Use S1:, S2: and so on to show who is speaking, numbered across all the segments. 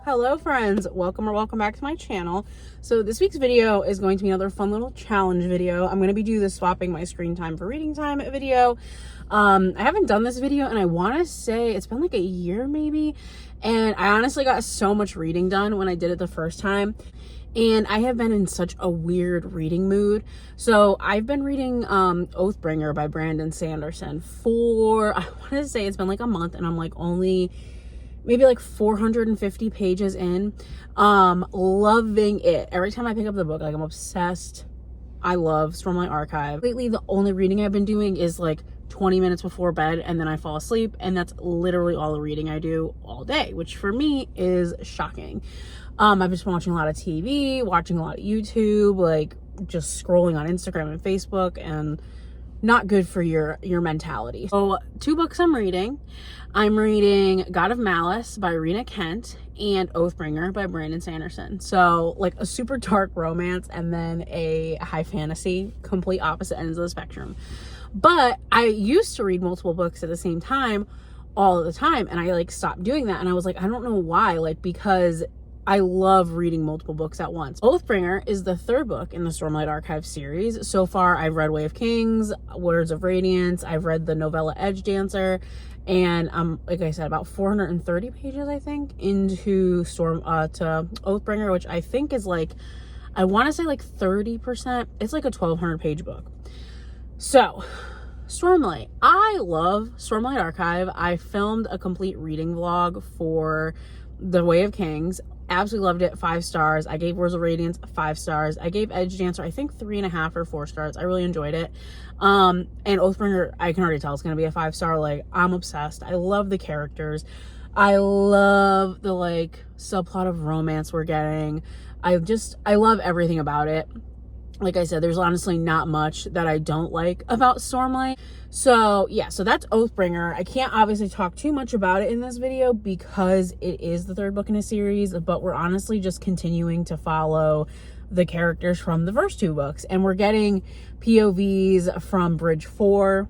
S1: Hello friends, welcome back to my channel. So this week's video is going to be another fun little challenge video. I'm going to be doing the swapping my screen time for reading time video. I haven't done this video and I want to say it's been like a year maybe, and I honestly got so much reading done when I did it the first time. And I have been in such a weird reading mood. So I've been reading Oathbringer by Brandon Sanderson for, I want to say it's been like a month, and I'm like only maybe like 450 pages in. Loving it. Every time I pick up the book, like I'm obsessed. I love Stormlight Archive. Lately, the only reading I've been doing is like 20 minutes before bed, and then I fall asleep, and that's literally all the reading I do all day, which for me is shocking. I've just been watching a lot of TV, watching a lot of YouTube, like just scrolling on Instagram and Facebook, and not good for your mentality. So 2 books I'm reading. I'm reading God of Malice by Rina Kent and Oathbringer by Brandon Sanderson. So like a super dark romance and then a high fantasy, complete opposite ends of the spectrum. But I used to read multiple books at the same time all of the time, and I like stopped doing that, and I was like, I don't know why, like because I love reading multiple books at once. Oathbringer is the 3rd book in the Stormlight Archive series. So far, I've read Way of Kings, Words of Radiance, I've read the novella Edge Dancer, and I'm, like I said, about 430 pages, I think, into to Oathbringer, which I think is like, I want to say like 30%. It's like a 1,200 page book. So, Stormlight. I love Stormlight Archive. I filmed a complete reading vlog for The Way of Kings. Absolutely loved it. 5 stars. I gave Words of Radiance 5 stars. I gave Edge Dancer, I think 3.5 or 4 stars. I really enjoyed it. And Oathbringer, I can already tell it's going to be a 5-star. Like, I'm obsessed. I love the characters. I love the, like, subplot of romance we're getting. I love everything about it. Like I said, there's honestly not much that I don't like about Stormlight. So yeah, so that's Oathbringer. I can't obviously talk too much about it in this video because it is the 3rd book in a series, but we're honestly just continuing to follow the characters from the first 2 books. And we're getting POVs from Bridge 4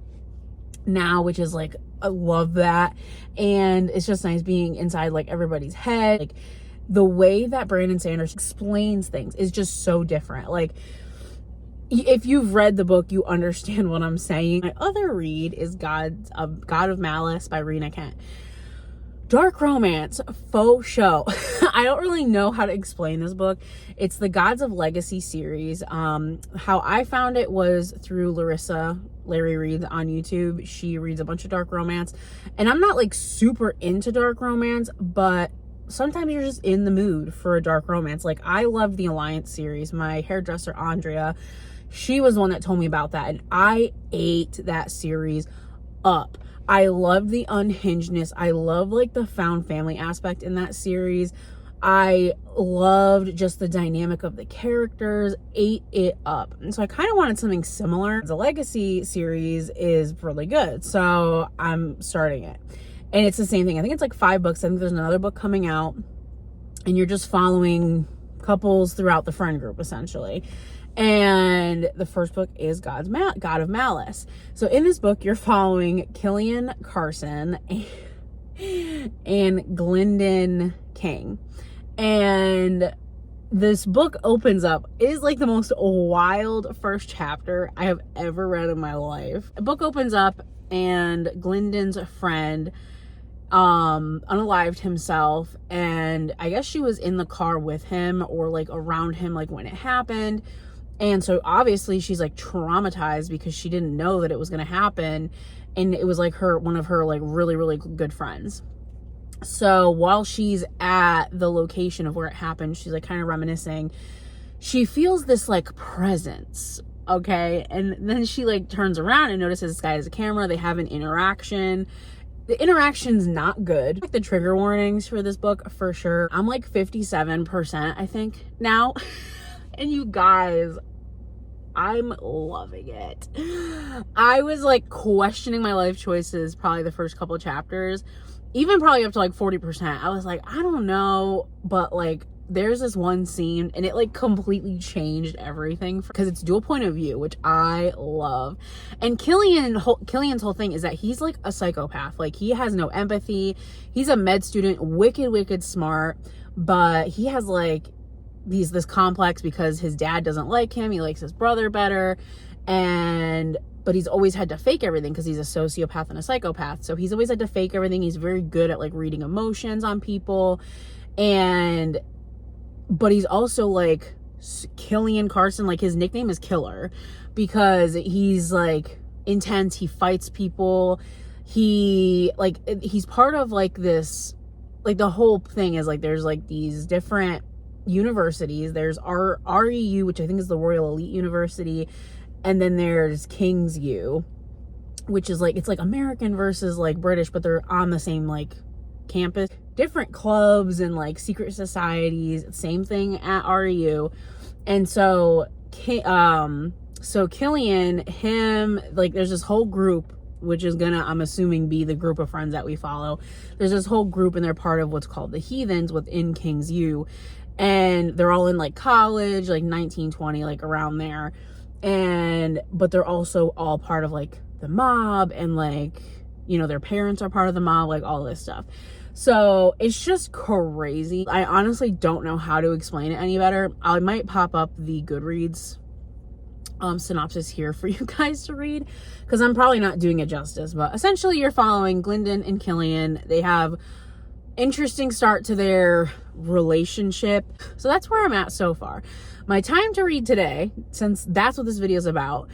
S1: now, which is like, I love that. And it's just nice being inside like everybody's head. Like the way that Brandon Sanderson explains things is just so different. Like, if you've read the book, you understand what I'm saying. My other read is God of Malice by Rina Kent. Dark romance, faux show. I don't really know how to explain this book. It's the Gods of Legacy series. How I found it was through Larry Reads on YouTube. She reads a bunch of dark romance. And I'm not like super into dark romance, but sometimes you're just in the mood for a dark romance. Like I love the Alliance series. My hairdresser, Andrea, she was the one that told me about that, and I ate that series up. I love the unhingedness. I love like the found family aspect in that series. I loved just the dynamic of the characters, ate it up. And so I kind of wanted something similar. The Legacy series is really good, so I'm starting it. And it's the same thing. I think it's like 5 books. I think there's another book coming out, and you're just following couples throughout the friend group essentially. And the first book is God of Malice. So in this book, you're following Killian Carson and Glendon King. And this book opens up, it is like the most wild first chapter I have ever read in my life. The book opens up and Glendon's friend unalived himself, and I guess she was in the car with him or like around him like when it happened. And so obviously she's like traumatized because she didn't know that it was going to happen. And it was like one of her like really, really good friends. So while she's at the location of where it happened, she's like kind of reminiscing. She feels this like presence. Okay. And then she like turns around and notices this guy has a camera. They have an interaction. The interaction's not good. Like the trigger warnings for this book for sure. I'm like 57%, I think now. And you guys, I'm loving it. I was like questioning my life choices probably the first couple of chapters, even probably up to like 40%. I was like, I don't know, but like there's this one scene and it like completely changed everything because it's dual point of view, which I love. And Killian's whole thing is that he's like a psychopath. Like, he has no empathy. He's a med student, wicked smart, but he has like this complex because his dad doesn't like him. He likes his brother better. But he's always had to fake everything because he's a sociopath and a psychopath. So he's always had to fake everything. He's very good at like reading emotions on people. But he's also like Killian Carson, like his nickname is Killer because he's like intense. He fights people. He's part of like this, like the whole thing is like, there's like these different universities. There's REU, which I think is the Royal Elite University. And then there's King's U, which is like, it's like American versus like British, but they're on the same like campus. Different clubs and like secret societies, same thing at REU. And so Killian, him, like there's this whole group, which is gonna, I'm assuming, be the group of friends that we follow. There's this whole group and they're part of what's called the Heathens within King's U. And they're all in like college, like 19, 20, like around there. But they're also all part of like the mob and like, you know, their parents are part of the mob, like all this stuff. So it's just crazy. I honestly don't know how to explain it any better. I might pop up the Goodreads synopsis here for you guys to read because I'm probably not doing it justice, but essentially you're following Glyndon and Killian. They have interesting start to their relationship. So that's where I'm at so far. My time to read today, since that's what this video is about,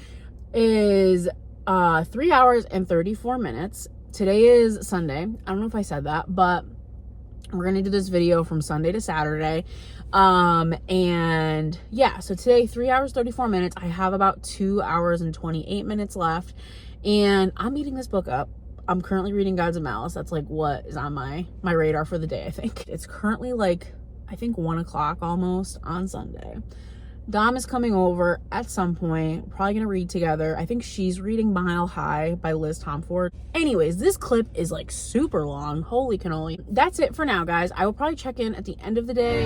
S1: is 3 hours and 34 minutes. Today is Sunday. I don't know if I said that, but we're going to do this video from Sunday to Saturday. And yeah, so today, 3 hours, 34 minutes. I have about 2 hours and 28 minutes left, and I'm eating this book up. I'm currently reading Gods of Malice. That's like what is on my radar for the day, I think. It's currently like, I think 1 o'clock almost on Sunday. Dom is coming over at some point. We're probably gonna read together. I think she's reading Mile High by Liz Tomford. Anyways, this clip is like super long. Holy cannoli. That's it for now, guys. I will probably check in at the end of the day.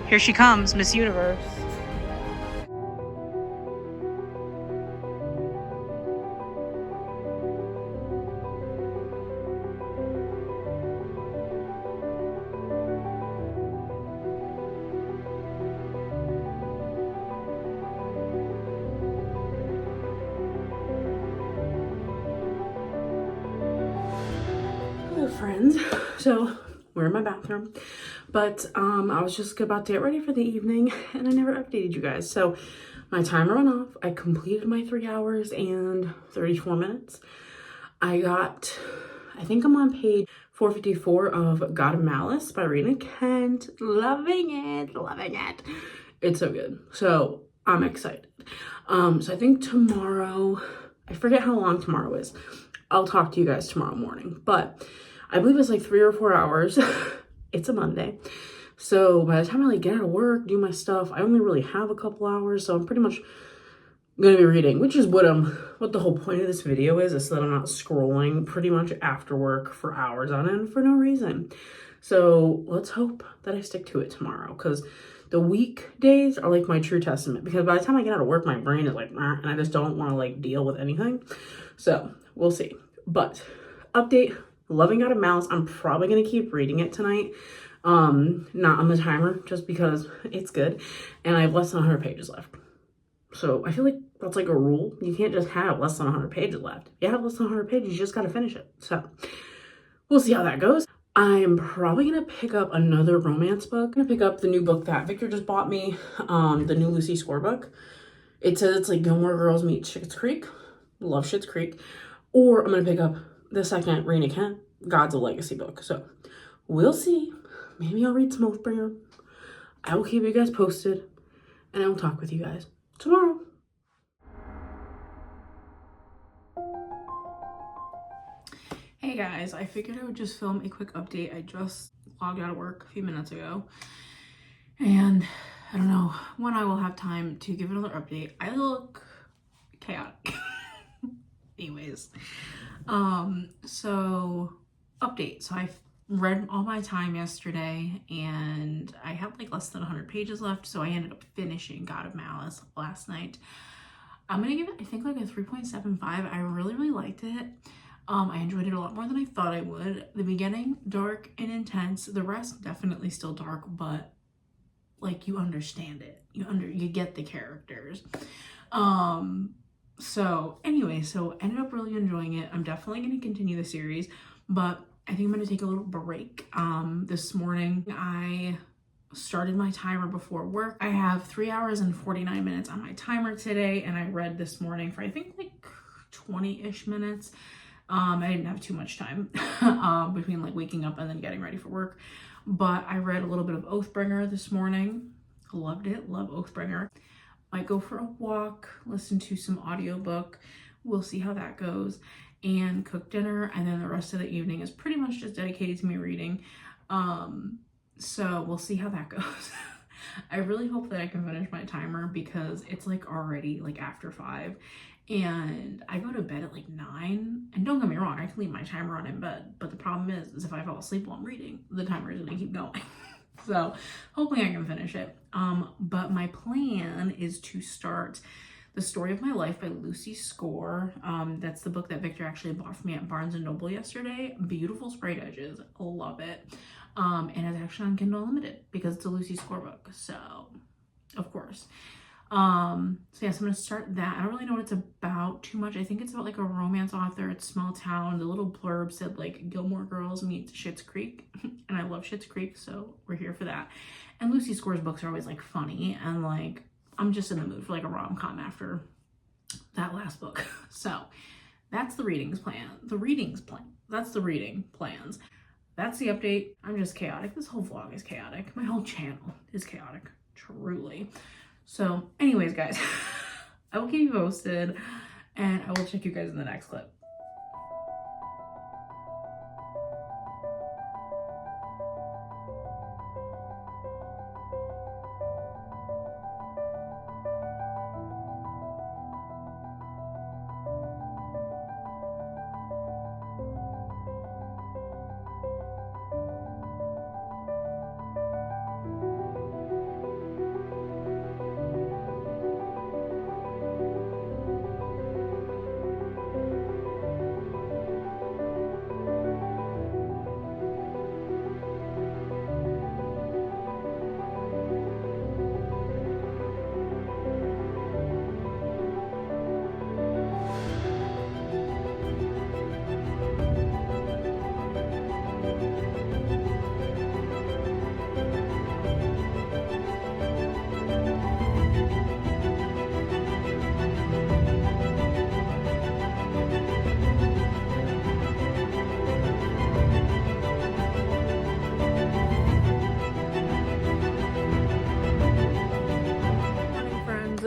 S1: Here she comes, Miss Universe. Hello, friends. So we're in my bathroom, but I was just about to get ready for the evening and I never updated you guys. So my timer went off. I completed my 3 hours and 34 minutes. I think I'm on page 454 of God of Malice by Rina Kent. Loving it. It's so good. So I'm excited. So I think tomorrow, I forget how long tomorrow is. I'll talk to you guys tomorrow morning, but I believe it's like 3 or 4 hours. It's a Monday. So by the time I like get out of work, do my stuff, I only really have a couple hours. So I'm pretty much going to be reading, which is what the whole point of this video is so that I'm not scrolling pretty much after work for hours on end for no reason. So let's hope that I stick to it tomorrow, because the weekdays are like my true testament, because by the time I get out of work, my brain is like, and I just don't want to like deal with anything. So we'll see. But update, loving God of Malice. I'm probably going to keep reading it tonight. Not on the timer, just because it's good. And I have less than 100 pages left. So I feel like that's like a rule. You can't just have less than 100 pages left. If you have less than 100 pages, you just got to finish it. So we'll see how that goes. I'm probably going to pick up another romance book. I'm going to pick up the new book that Victor just bought me, the new Lucy Score book. It says it's like Gilmore Girls meet Schitt's Creek. Love Schitt's Creek. Or I'm going to pick up the second Rina Kent God's a legacy book. So we'll see. Maybe I'll read some Oathbringer. I will keep you guys posted, and I will talk with you guys tomorrow. Hey guys, I figured I would just film a quick update. I just logged out of work a few minutes ago, and I don't know when I will have time to give another update. I look chaotic. Anyways, so update. So I read all my time yesterday, and I had like less than 100 pages left, so I ended up finishing God of Malice last night. I'm gonna give it, I think, like a 3.75. I really liked it. I enjoyed it a lot more than I thought I would. The beginning, dark and intense. The rest, definitely still dark, but like you understand it. You get the characters. So anyway, so ended up really enjoying it. I'm definitely going to continue the series, but I think I'm going to take a little break. This morning I started my timer before work. I have 3 hours and 49 minutes on my timer today, and I read this morning for I think like 20-ish minutes. I didn't have too much time between like waking up and then getting ready for work, but I read a little bit of Oathbringer this morning. Loved it. Love Oathbringer. Might go for a walk, listen to some audiobook. We'll see how that goes, and cook dinner, and then the rest of the evening is pretty much just dedicated to me reading. So we'll see how that goes. I really hope that I can finish my timer because it's like already like after 5, and I go to bed at like 9. And don't get me wrong, I can leave my timer on in bed, but the problem is if I fall asleep while I'm reading, the timer is gonna keep going. So hopefully I can finish it. But my plan is to start The Story of My Life by Lucy Score. That's the book that Victor actually bought for me at Barnes & Noble yesterday. Beautiful sprayed edges. Love it. And it's actually on Kindle Unlimited because it's a Lucy Score book. So, of course. So yes, I'm going to start that. I don't really know what it's about too much. I think it's about like a romance author. It's small town. The little blurb said like Gilmore Girls meets Schitt's Creek. And I love Schitt's Creek, so we're here for that. And Lucy Score's books are always like funny, and like I'm just in the mood for like a rom-com after that last book. So that's the readings plan. That's the reading plans. That's the update. I'm just chaotic. This whole vlog is chaotic. My whole channel is chaotic, truly. So anyways, guys, I will keep you posted, and I will check you guys in the next clip.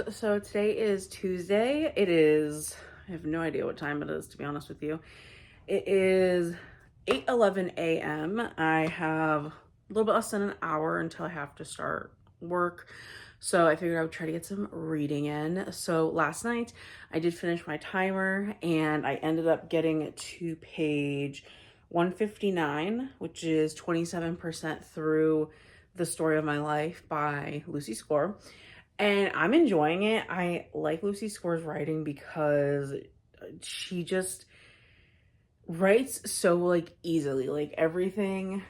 S1: So today is Tuesday. It is, I have no idea what time it is, to be honest with you. It is 8:11 a.m. I have a little bit less than an hour until I have to start work. So I figured I would try to get some reading in. So last night I did finish my timer, and I ended up getting to page 159, which is 27% through The Story of My Life by Lucy Score. And I'm enjoying it. I like Lucy Score's writing because she just writes so like easily. Like everything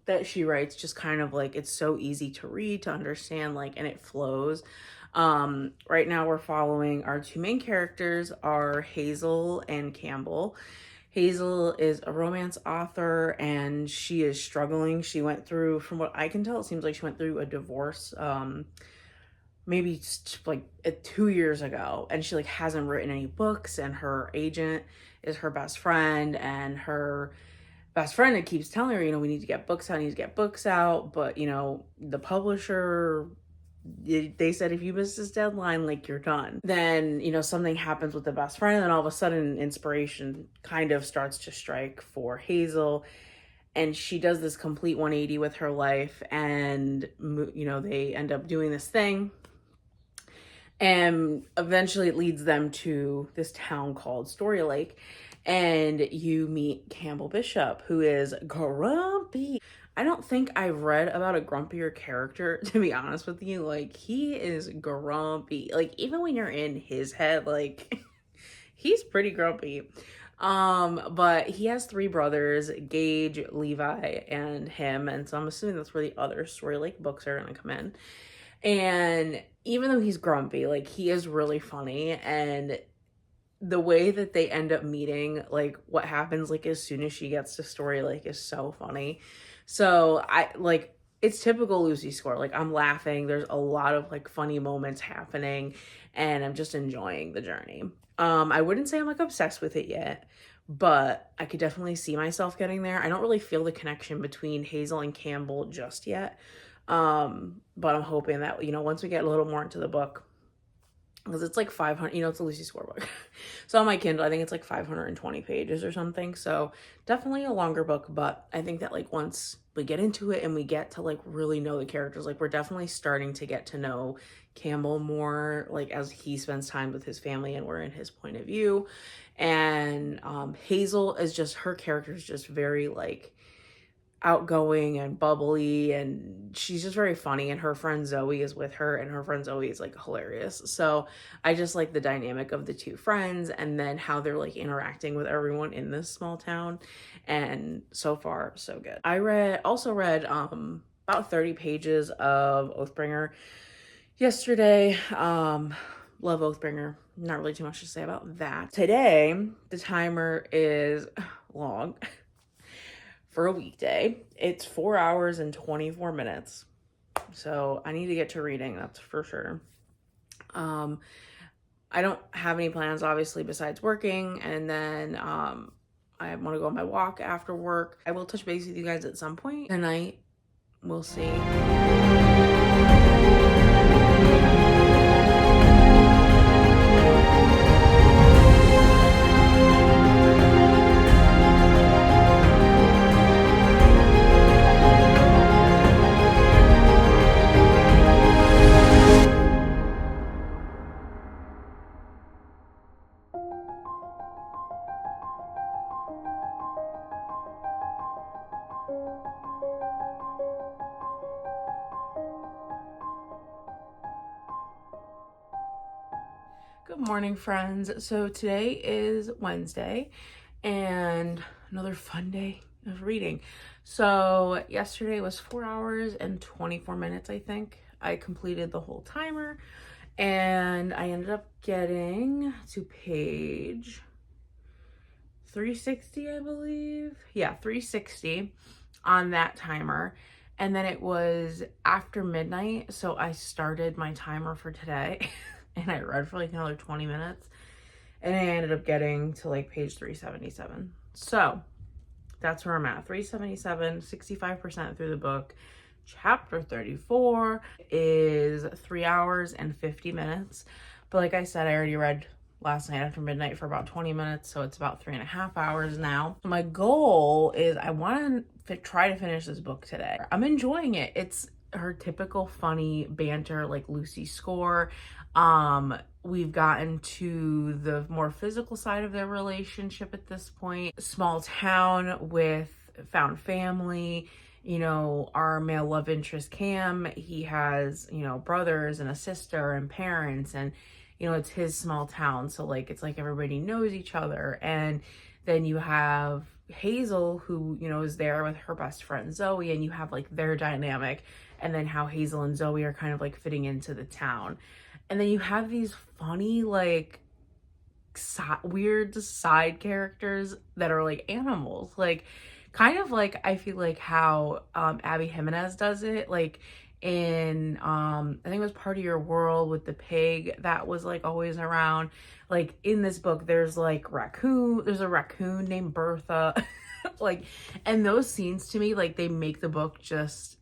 S1: that she writes just kind of like, it's so easy to read, to understand, like, and it flows. Right now we're following our two main characters are Hazel and Campbell. Hazel is a romance author, and she is struggling. She went through, from what I can tell, it seems like she went through a divorce, maybe like 2 years ago, and she like hasn't written any books, and her agent is her best friend, and her best friend that keeps telling her, you know, we need to get books out, we need to get books out. But, you know, the publisher, they said if you miss this deadline, like, you're done. Then, you know, something happens with the best friend, and then all of a sudden inspiration kind of starts to strike for Hazel, and she does this complete 180 with her life, and, you know, they end up doing this thing, and eventually it leads them to this town called Story Lake, and you meet Campbell Bishop, who is grumpy. I don't think I've read about a grumpier character, to be honest with you. Like, he is grumpy. Like, even when you're in his head, like, he's pretty grumpy. But he has 3 brothers, Gage, Levi, and him. And so I'm assuming that's where the other Story Lake books are going to come in. And even though he's grumpy, like, he is really funny. And the way that they end up meeting, like, what happens, like, as soon as she gets to Story Lake is so funny. So it's typical Lucy score. Like, I'm laughing. There's a lot of, like, funny moments happening, and I'm just enjoying the journey. I wouldn't say I'm, like, obsessed with it yet, but I could definitely see myself getting there. I don't really feel the connection between Hazel and Campbell just yet. But I'm hoping that, you know, once we get a little more into the book, because it's like 500, you know, it's a Lucy Score book. So on my Kindle, I think it's like 520 pages or something. So definitely a longer book, but I think that, like, once we get into it and we get to, like, really know the characters, like, we're definitely starting to get to know Campbell more, like, as he spends time with his family and we're in his point of view. And Hazel is just, her character is just very, like, outgoing and bubbly, and she's just very funny, and her friend Zoe is with her, and her friend Zoe is, like, hilarious. So I just like the dynamic of the 2 friends, and then how they're, like, interacting with everyone in this small town, and so far so good. I also read about 30 pages of Oathbringer yesterday. Love Oathbringer. Not really too much to say about that. Today the timer is long. For a weekday, it's 4 hours and 24 minutes. So I need to get to reading, that's for sure. I don't have any plans, obviously, besides working. And then I want to go on my walk after work. I will touch base with you guys at some point tonight. We'll see. Good morning, friends. So today is Wednesday and another fun day of reading. So yesterday was 4 hours and 24 minutes, I think. I completed the whole timer, and I ended up getting to page 360, I believe. Yeah, 360 on that timer. And then it was after midnight, so I started my timer for today. And I read for like another 20 minutes, and I ended up getting to like page 377. So that's where I'm at. 377, 65% through the book. Chapter 34 is 3 hours and 50 minutes. But like I said, I already read last night after midnight for about 20 minutes, so it's about 3.5 hours now. My goal is I want to try to finish this book today. I'm enjoying it. It's her typical funny banter, like Lucy Score. We've gotten to the more physical side of their relationship at this point. Small town with found family. You know, our male love interest Cam, he has, you know, brothers and a sister and parents, and, you know, it's his small town. So like, it's like everybody knows each other. And then you have Hazel, who, you know, is there with her best friend Zoe, and you have like their dynamic, and then how Hazel and Zoe are kind of like fitting into the town. And then you have these funny, like, weird side characters that are like animals, like kind of like, I feel like how Abby Jimenez does it, like in I think it was Part of Your World with the pig that was like always around. Like in this book, there's a raccoon named Bertha. Like, and those scenes to me, like, they make the book just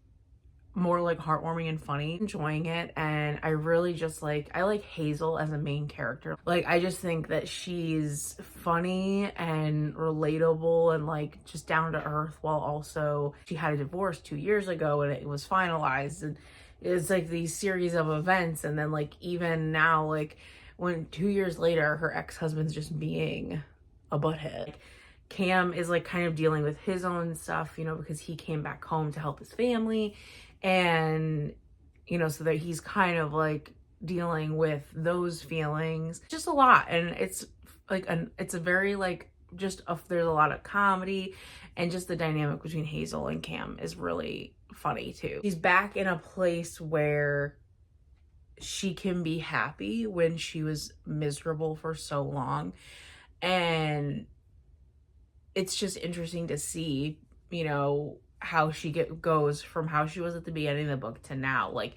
S1: more like heartwarming and funny. Enjoying it, and I really just like, I like Hazel as a main character. Like, I just think that she's funny and relatable and like just down to earth, while also she had a divorce 2 years ago and it was finalized, and it's like these series of events, and then like even now, like when 2 years later her ex-husband's just being a butthead. Cam is like kind of dealing with his own stuff, you know, because he came back home to help his family, and you know, so that he's kind of like dealing with those feelings. Just a lot, and it's like it's a very like there's a lot of comedy, and just the dynamic between Hazel and Cam is really funny too. She's back in a place where she can be happy when she was miserable for so long, and it's just interesting to see, you know, how she goes from how she was at the beginning of the book to now. Like,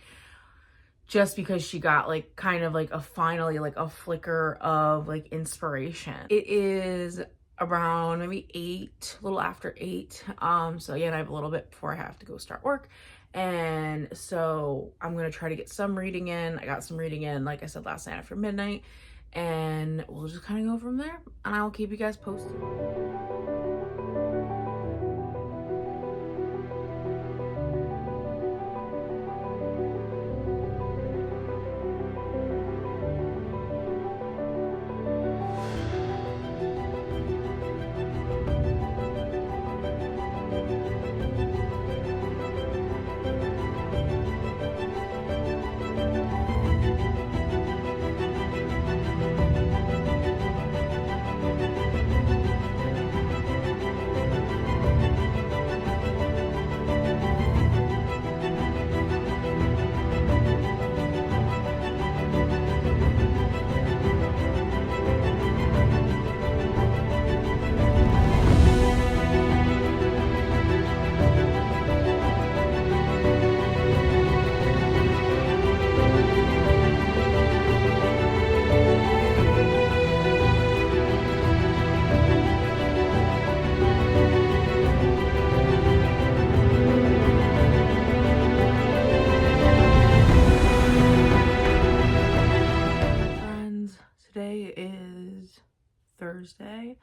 S1: just because she got like kind of like a finally like a flicker of like inspiration. It is around maybe 8, a little after 8. So again, I have a little bit before I have to go start work. And so I'm gonna try to get some reading in. I got some reading in, like I said, last night after midnight. And we'll just kind of go from there, and I will keep you guys posted. Today is Thursday,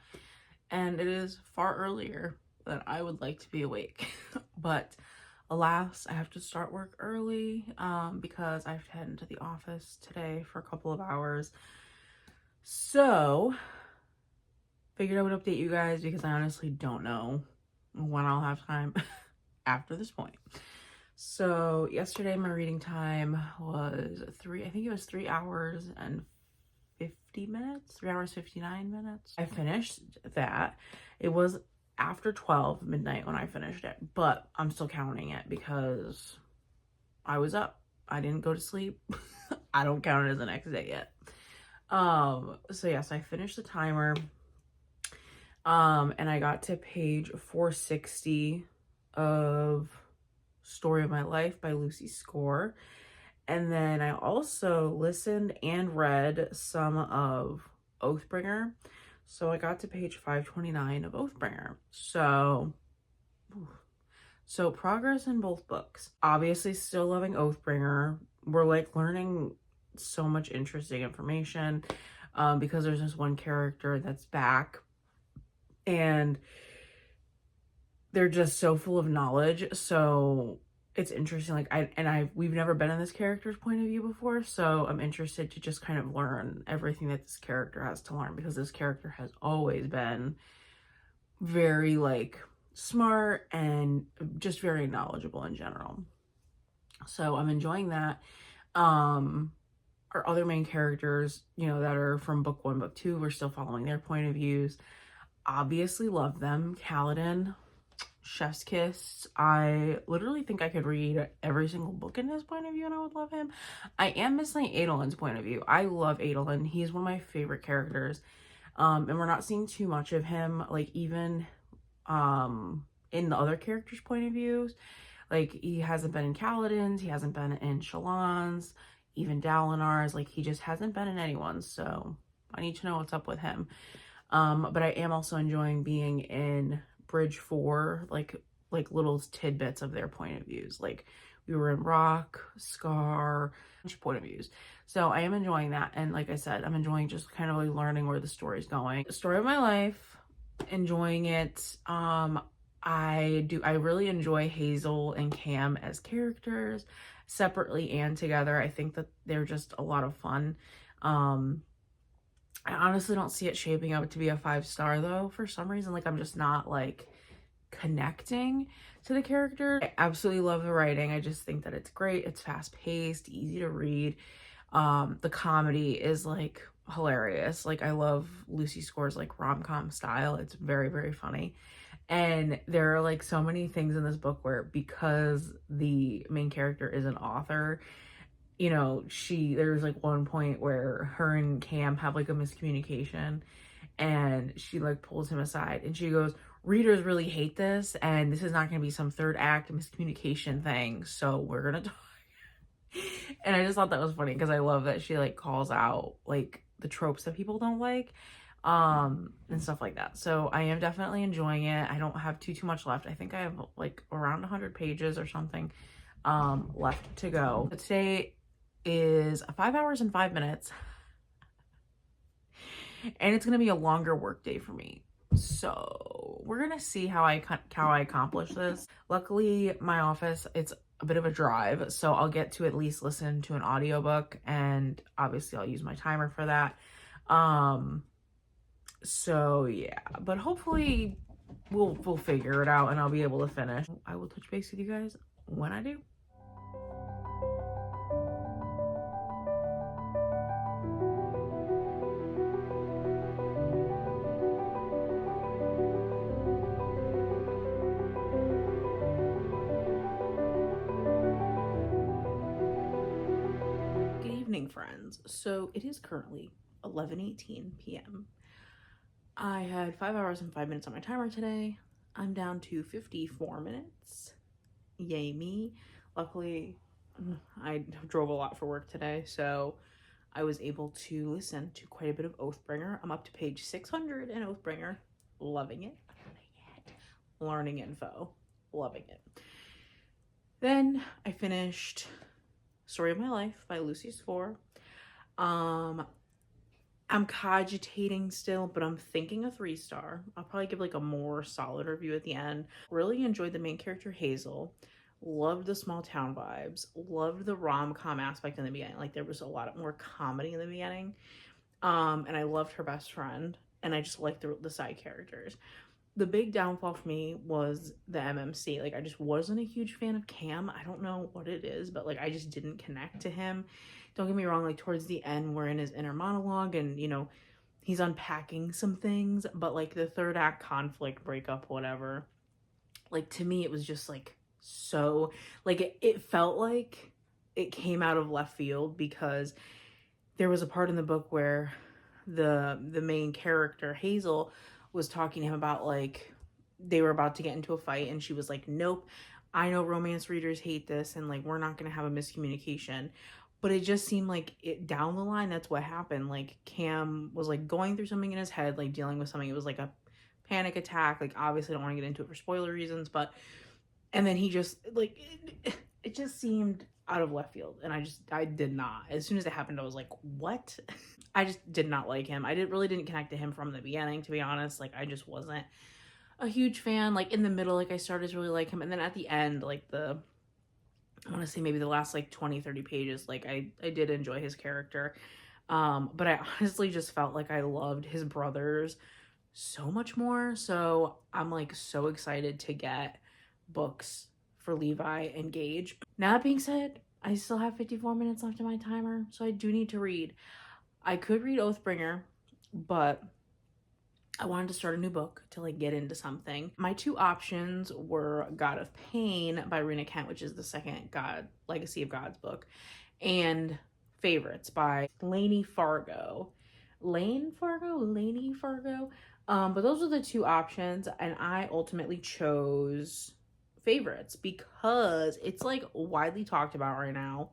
S1: and it is far earlier than I would like to be awake. But alas, I have to start work early because I have to head into the office today for a couple of hours. So figured I would update you guys, because I honestly don't know when I'll have time after this point. So yesterday my reading time was I think it was 3 hours and 50 minutes, 3 hours 59 minutes. I finished that. It was after 12 midnight when I finished it, but I'm still counting it because I was up. I didn't go to sleep. I don't count it as the next day yet. So yes, I finished the timer. And I got to page 460 of Story of My Life by Lucy Score. And then I also listened and read some of Oathbringer. So I got to page 529 of Oathbringer. So progress in both books. Obviously still loving Oathbringer. We're like learning so much interesting information because there's this one character that's back, and they're just so full of knowledge. So it's interesting. Like we've never been in this character's point of view before, so I'm interested to just kind of learn everything that this character has to learn, because this character has always been very like smart and just very knowledgeable in general. So I'm enjoying that. Our other main characters, you know, that are from book 1, book 2, we're still following their point of views. Obviously love them. Kaladin, chef's kiss. I literally think I could read every single book in his point of view and I would love him. I am missing Adolin's point of view. I love Adolin. He's one of my favorite characters. And we're not seeing too much of him, like even in the other characters' point of views. Like, he hasn't been in Kaladin's, he hasn't been in Shallan's, even Dalinar's. Like, he just hasn't been in anyone's, so I need to know what's up with him. But I am also enjoying being in bridge for like little tidbits of their point of views. Like we were in Rock, Scar, point of views. So I am enjoying that. And like I said, I'm enjoying just kind of like learning where the story's going. Story of my life, enjoying it. I really enjoy Hazel and Cam as characters, separately and together. I think that they're just a lot of fun. I honestly don't see it shaping up to be a 5-star though. For some reason, like I'm just not like connecting to the character. I absolutely love the writing. I just think that it's great. It's fast paced, easy to read. The comedy is like hilarious. Like I love Lucy Score's like rom-com style. It's very, very funny. And there are like so many things in this book where, because the main character is an author, you know, there's like one point where her and Cam have like a miscommunication, and she like pulls him aside and she goes, readers really hate this, and this is not going to be some third act miscommunication thing, so we're gonna talk. And I just thought that was funny because I love that she like calls out like the tropes that people don't like, and stuff like that. So I am definitely enjoying it. I don't have too much left. I think I have like around 100 pages or something left to go. But today is 5 hours and 5 minutes, and it's gonna be a longer work day for me. So we're gonna see how I accomplish this. Luckily, my office, it's a bit of a drive, so I'll get to at least listen to an audiobook, and obviously I'll use my timer for that. So yeah, but hopefully we'll figure it out and I'll be able to finish. I will touch base with you guys when I do. Friends, so it is currently 11:18 p.m. I had 5 hours and 5 minutes on my timer today. I'm down to 54 minutes. Yay me. Luckily, I drove a lot for work today, so I was able to listen to quite a bit of Oathbringer. I'm up to page 600 in Oathbringer. Loving it. Learning info. Loving it. Then I finished Story of My Life by Lucy Score. I'm cogitating still, but I'm thinking a 3-star. I'll probably give like a more solid review at the end. Really enjoyed the main character Hazel. Loved the small town vibes. Loved the rom-com aspect in the beginning. Like there was a lot more comedy in the beginning. And I loved her best friend. And I just liked the side characters. The big downfall for me was the MMC. Like I just wasn't a huge fan of Cam. I don't know what it is, but like I just didn't connect to him. Don't get me wrong, like towards the end we're in his inner monologue and you know he's unpacking some things, but like the third act conflict, breakup, whatever, like to me it was just like so like it felt like it came out of left field, because there was a part in the book where the main character Hazel was talking to him about like they were about to get into a fight, and she was like, nope, I know romance readers hate this and like we're not gonna have a miscommunication. But it just seemed like it down the line, that's what happened. Like Cam was like going through something in his head, like dealing with something. It was like a panic attack. Like obviously I don't want to get into it for spoiler reasons, but and then he just like it just seemed out of left field, and I did not. As soon as it happened, I was like, what? I just did not like him. I really didn't connect to him from the beginning, to be honest. Like I just wasn't a huge fan. Like in the middle, like I started to really like him, and then at the end, like I want to say maybe the last like 20-30 pages, like I did enjoy his character, but I honestly just felt like I loved his brothers so much more. So I'm like so excited to get books for Levi and Gage. Now that being said, I still have 54 minutes left in my timer, so I do need to read. I could read Oathbringer, but I wanted to start a new book to like get into something. My two options were God of Pain by Rina Kent, which is the second Legacy of Gods book, and Favorites by Layne Fargo. Layne Fargo. But those are the two options, and I ultimately chose Favorites because it's like widely talked about right now.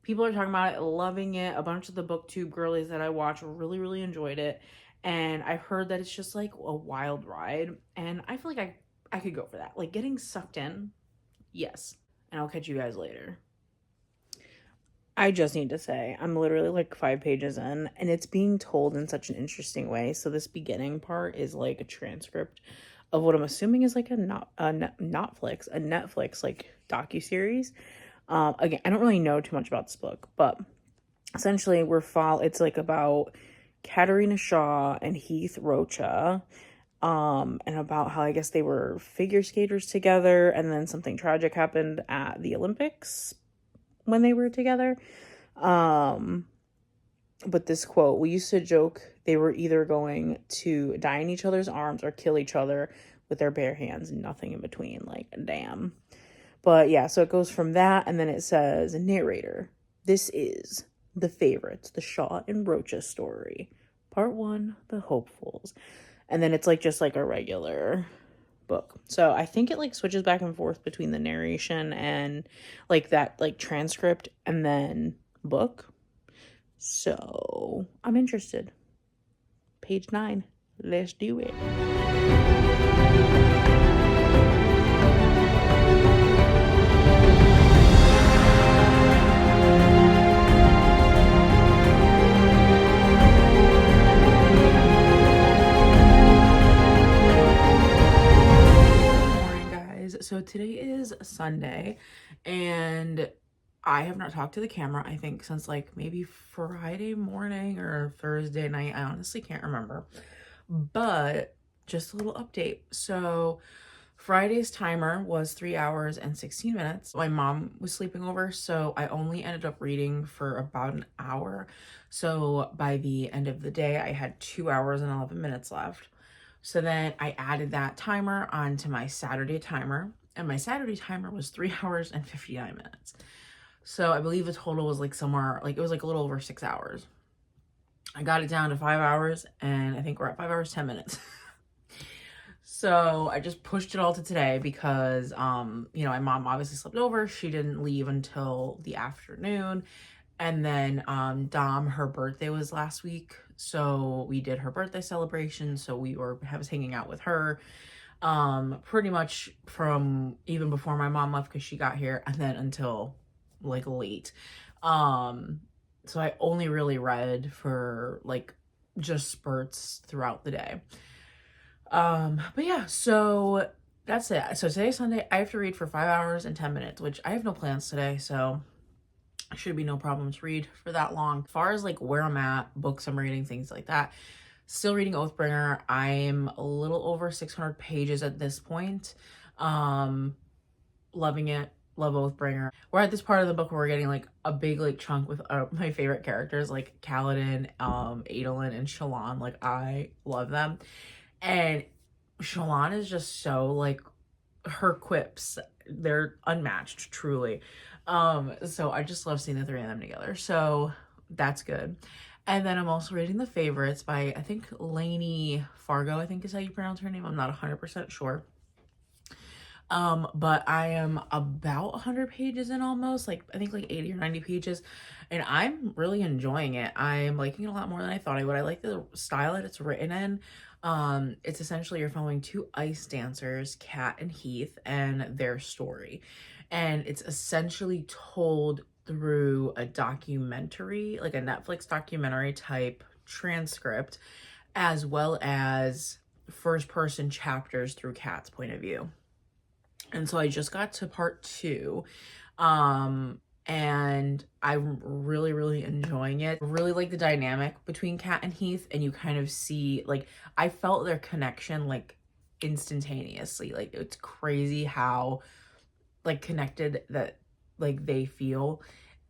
S1: People are talking about it, loving it. A bunch of the booktube girlies that I watch really enjoyed it. And I heard that it's just like a wild ride, and I feel like I could go for that. Like getting sucked in, yes. And I'll catch you guys later. I just need to say, I'm literally like 5 pages in, and it's being told in such an interesting way. So this beginning part is like a transcript of what I'm assuming is like a Netflix like docuseries. Again, I don't really know too much about this book, but essentially it's like about Katerina Shaw and Heath Rocha, and about how I guess they were figure skaters together, and then something tragic happened at the Olympics when they were together. But this quote, we used to joke they were either going to die in each other's arms or kill each other with their bare hands, nothing in between. Like, damn. But yeah, so it goes from that, and then it says, narrator, this is The Favorites, the Shaw and Rocha story. Part 1, The Hopefuls. And then it's like just like a regular book. So I think it like switches back and forth between the narration and like that like transcript and then book. So I'm interested. Page 9. Let's do it. So today is Sunday, and I have not talked to the camera, I think, since like maybe Friday morning or Thursday night. I honestly can't remember, but just a little update. So Friday's timer was 3 hours and 16 minutes. My mom was sleeping over, so I only ended up reading for about an hour. So by the end of the day, I had 2 hours and 11 minutes left. So then I added that timer onto my Saturday timer, and my Saturday timer was 3 hours and 59 minutes. So I believe the total was like somewhere, like it was like a little over 6 hours. I got it down to 5 hours, and I think we're at 5 hours, 10 minutes. So I just pushed it all to today because, you know, my mom obviously slept over. She didn't leave until the afternoon. And then Dom, her birthday was last week. So we did her birthday celebration. So I was hanging out with her pretty much from even before my mom left because she got here, and then until like late. So I only really read for like just spurts throughout the day. But yeah, so that's it. So today's Sunday. I have to read for 5 hours and 10 minutes, which I have no plans today, so should be no problem to read for that long. As far as like where I'm at, books I'm reading, things like that, still reading Oathbringer. I'm a little over 600 pages at this point. Loving it. Love Oathbringer. We're at this part of the book where we're getting like a big like chunk with my favorite characters like Kaladin, Adolin, and Shallan. Like I love them. And Shallan is just so like, her quips, they're unmatched, truly. So I just love seeing the three of them together. So that's good. And then I'm also reading The Favorites by, I think, Layne Fargo, I think is how you pronounce her name. I'm not 100% sure. But I am about 100 pages in almost, like I think like 80 or 90 pages, and I'm really enjoying it. I'm liking it a lot more than I thought I would. I like the style that it's written in. It's essentially you're following two ice dancers, Kat and Heath, and their story. And it's essentially told through a documentary, like a Netflix documentary type transcript, as well as first person chapters through Kat's point of view. And so I just got to part 2. And I'm really, really enjoying it. I really like the dynamic between Kat and Heath, and you kind of see, like, I felt their connection, like, instantaneously. Like, it's crazy how, like, connected that, like, they feel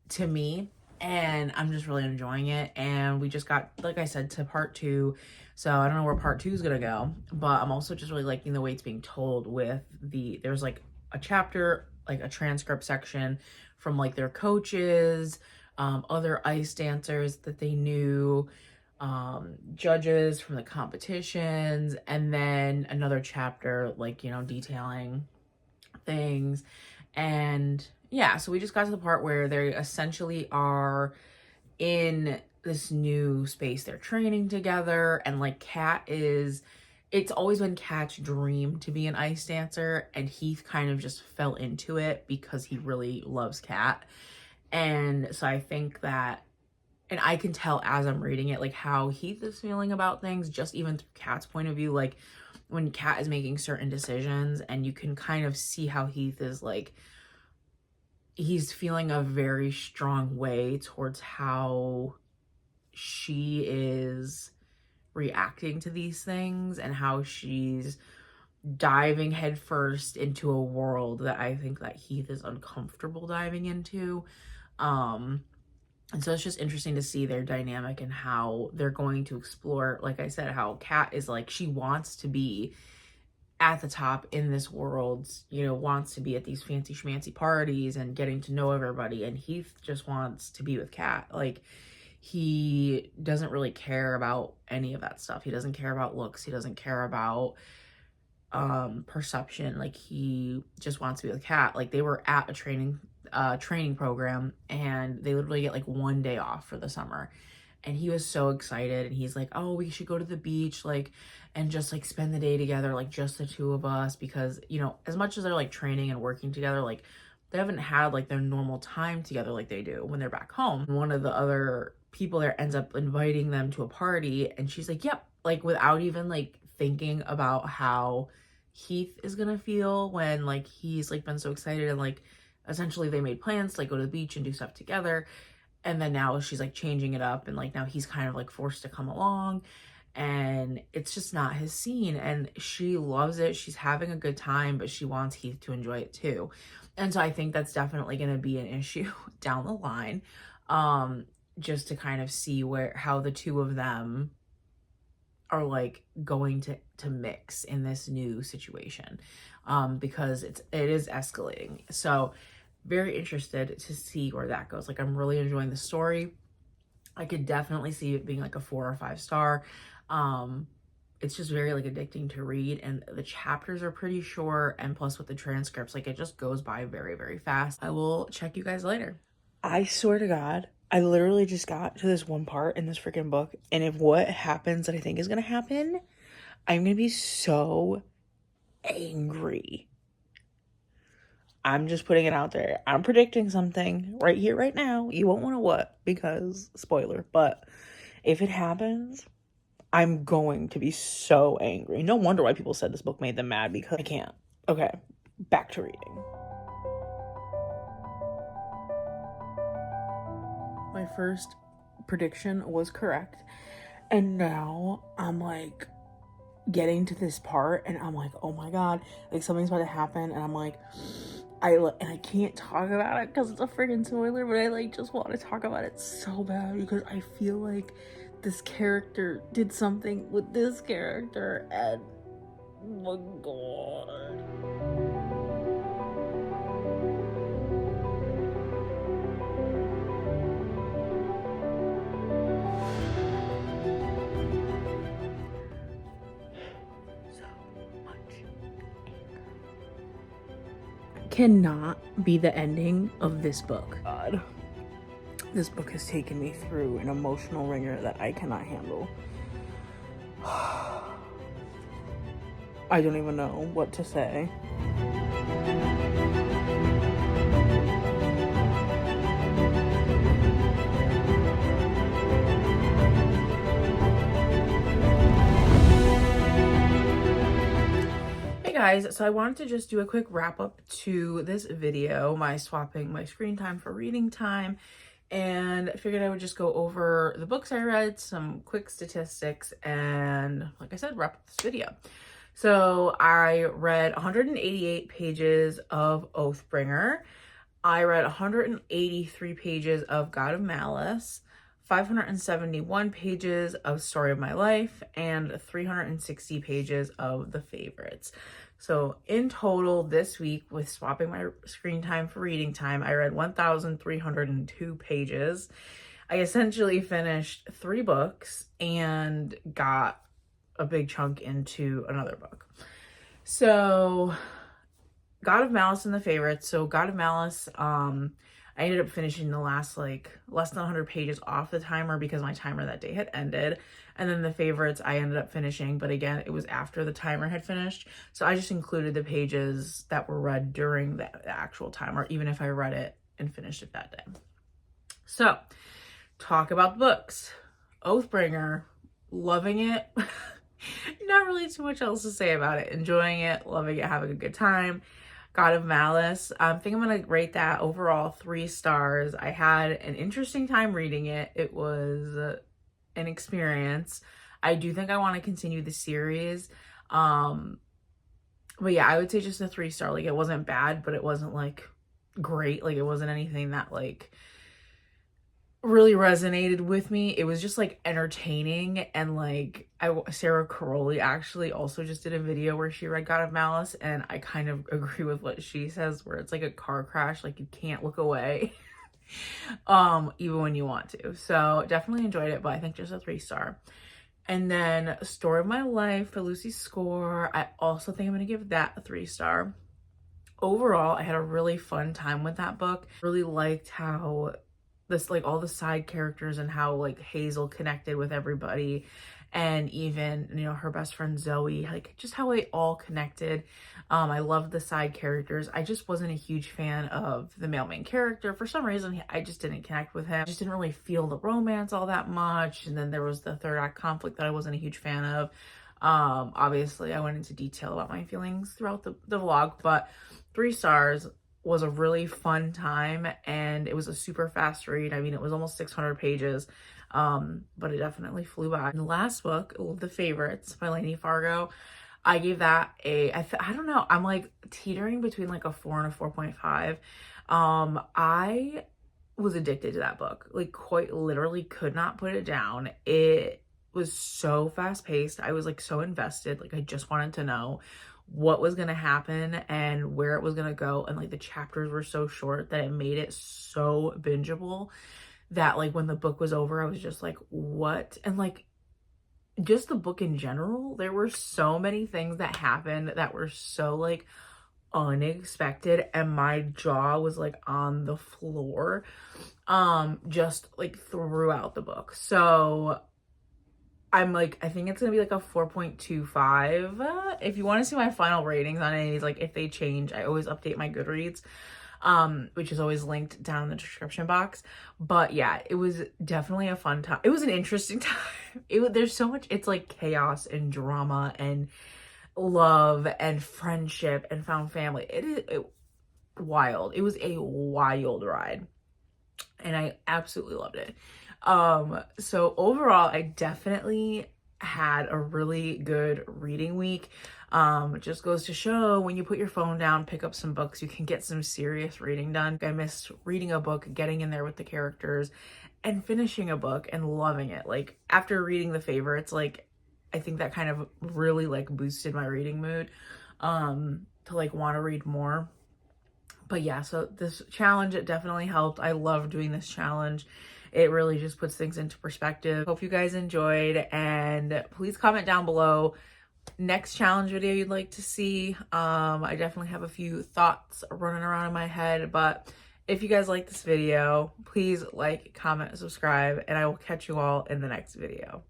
S1: to me, and I'm just really enjoying it. And we just got, like I said, to part 2, so I don't know where part 2 is gonna go, but I'm also just really liking the way it's being told with there's like a chapter, like a transcript section from like their coaches, other ice dancers that they knew, judges from the competitions, and then another chapter like, you know, detailing things. And yeah, so we just got to the part where they essentially are in this new space they're training together, and like it's always been Kat's dream to be an ice dancer, and Heath kind of just fell into it because he really loves Kat. And so I think that, and I can tell as I'm reading it, like how Heath is feeling about things, just even through Kat's point of view, like when Kat is making certain decisions, and you can kind of see how Heath is like, he's feeling a very strong way towards how she is reacting to these things, and how she's diving headfirst into a world that I think that Heath is uncomfortable diving into. And so it's just interesting to see their dynamic and how they're going to explore, like I said, how Kat is like, she wants to be at the top in this world, you know, wants to be at these fancy schmancy parties and getting to know everybody. And Heath just wants to be with Kat. Like, he doesn't really care about any of that stuff. He doesn't care about looks. He doesn't care about perception. Like, he just wants to be with Kat. Like, they were at a training program, and they literally get like 1 day off for the summer, and he was so excited, and he's like, oh, we should go to the beach, like, and just like spend the day together, like just the two of us, because, you know, as much as they're like training and working together, like they haven't had like their normal time together like they do when they're back home. One of the other people there ends up inviting them to a party, and she's like, yep, like without even like thinking about how Heath is gonna feel when like he's like been so excited, and like essentially they made plans to like go to the beach and do stuff together, and then now she's like changing it up, and like now he's kind of like forced to come along, and it's just not his scene, and she loves it. She's having a good time, but she wants Heath to enjoy it too. And so I think that's definitely going to be an issue down the line, just to kind of see how the two of them are like going to mix in this new situation, because it is escalating. So very interested to see where that goes. Like, I'm really enjoying the story. I could definitely see it being like a 4 or 5 star. It's just very like addicting to read, and the chapters are pretty short, and plus with the transcripts, like it just goes by very, very fast. I will check you guys later. I swear to God, I literally just got to this one part in this freaking book, and if what happens that I think is gonna happen, I'm gonna be so angry. I'm just putting it out there. I'm predicting something right here, right now. You won't want to what, because spoiler, but if it happens, I'm going to be so angry. No wonder why people said this book made them mad, because I can't. Okay, back to reading. My first prediction was correct, and now I'm like getting to this part, and I'm like, oh my God, like something's about to happen, and I'm like, I can't talk about it because it's a freaking spoiler, but I like just want to talk about it so bad, because I feel like this character did something with this character, and oh my God. Cannot be the ending of this book. God, this book has taken me through an emotional ringer that I cannot handle. I don't even know what to say. Guys, so I wanted to just do a quick wrap up to this video, my swapping my screen time for reading time, and I figured I would just go over the books I read, some quick statistics, and like I said, wrap up this video. So I read 188 pages of Oathbringer. I read 183 pages of God of Malice, 571 pages of Story of My Life, and 360 pages of The Favorites. So in total this week, with swapping my screen time for reading time, I read 1,302 pages. I essentially finished 3 books and got a big chunk into another book. So God of Malice and The Favorites. So God of Malice, I I ended up finishing the last like less than 100 pages off the timer because my timer that day had ended. And then the favorites I ended up finishing, but again, it was after the timer had finished. So I just included the pages that were read during the actual timer, even if I read it and finished it that day. So talk about books. Oathbringer, loving it. Not really too much else to say about it. Enjoying it, loving it, having a good time. God of Malice. I think I'm going to rate that overall 3 stars. I had an interesting time reading it. It was an experience. I do think I want to continue the series. But yeah, I would say just a 3-star. Like, it wasn't bad, but it wasn't like great. Like, it wasn't anything that like really resonated with me. It was just like entertaining, and like Sarah Caroli actually also just did a video where she read God of Malice, and I kind of agree with what she says, where it's like a car crash, like you can't look away even when you want to. So definitely enjoyed it, but I think just a 3-star. And then Story of My Life for Lucy's Score, I also think I'm gonna give that a 3-star. Overall, I had a really fun time with that book. Really liked how this, like, all the side characters and how like Hazel connected with everybody, and even, you know, her best friend Zoe, like just how they all connected. I loved the side characters. I just wasn't a huge fan of the male main character. For some reason, I just didn't connect with him. I just didn't really feel the romance all that much. And then there was the third act conflict that I wasn't a huge fan of. Obviously I went into detail about my feelings throughout the vlog, but 3 stars. Was a really fun time, and it was a super fast read. I mean, it was almost 600 pages, but it definitely flew by. And the last book, The Favorites by Layne Fargo, I gave that I don't know, I'm like teetering between like a 4 and a 4.5. I was addicted to that book, like quite literally could not put it down. It was so fast paced. I was like so invested, like I just wanted to know what was going to happen and where it was going to go. And like the chapters were so short that it made it so bingeable that like when the book was over, I was just like, what? And like just the book in general, there were so many things that happened that were so like unexpected, and my jaw was like on the floor just like throughout the book. So I'm like, I think it's gonna be like a 4.25. If you want to see my final ratings on any, like if they change, I always update my Goodreads, which is always linked down in the description box. But yeah, it was definitely a fun time. It was an interesting time. There's so much, it's like chaos and drama and love and friendship and found family. It is wild. It was a wild ride, and I absolutely loved it. So overall, I definitely had a really good reading week. It just goes to show, when you put your phone down, pick up some books, you can get some serious reading done. I missed reading a book, getting in there with the characters, and finishing a book and loving it. Like after reading The Favorites, like I think that kind of really like boosted my reading mood to like want to read more. But yeah, so this challenge, it definitely helped. I love doing this challenge. It really just puts things into perspective. Hope you guys enjoyed, and please comment down below next challenge video you'd like to see. I definitely have a few thoughts running around in my head, but if you guys like this video, please like, comment, subscribe, and I will catch you all in the next video.